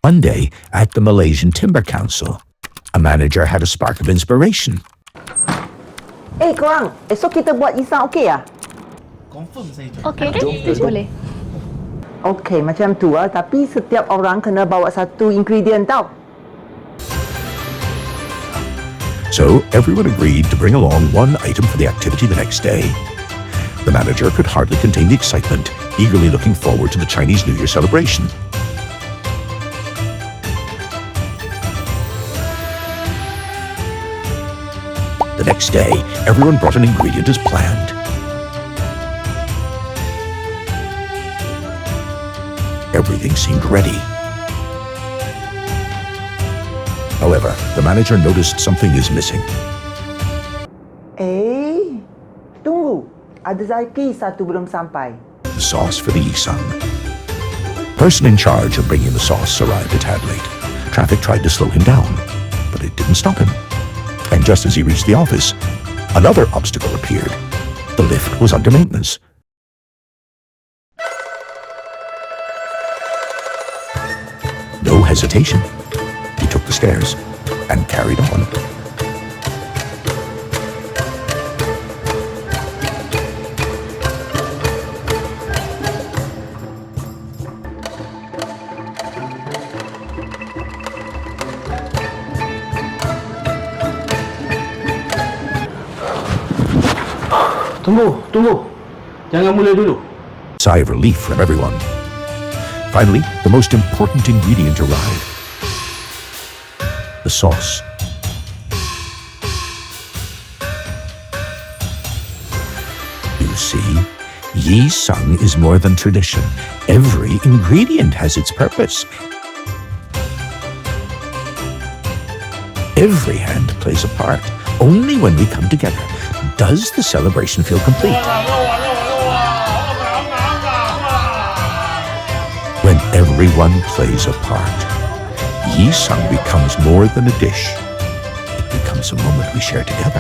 One day, at the Malaysian Timber Council, a manager had a spark of inspiration. Korang, esok kita buat Yee Sang okey ya? Confirm saya join. Okey kan? Boleh. Okey, macam tu lah. Tapi setiap orang kena bawa satu ingredient tau. So everyone agreed to bring along one item for the activity the next day. The manager could hardly contain the excitement, eagerly looking forward to the Chinese New Year celebration. The next day, everyone brought an ingredient as planned. Everything seemed ready. However, the manager noticed something is missing. Tunggu. Ada lagi satu belum sampai. The sauce for the Yee Sang. The person in charge of bringing the sauce arrived a tad late. Traffic tried to slow him down, but it didn't stop him. And just as he reached the office, another obstacle appeared. The lift was under maintenance. No hesitation. He took the stairs and carried on. Tunggu. Jangan mulai dulu. Sigh of relief from everyone. Finally, the most important ingredient arrived. The sauce. You see, Yee Sang is more than tradition. Every ingredient has its purpose. Every hand plays a part. Only when we come together does the celebration feel complete. When everyone plays a part, Yee Sang becomes more than a dish. It becomes a moment we share together.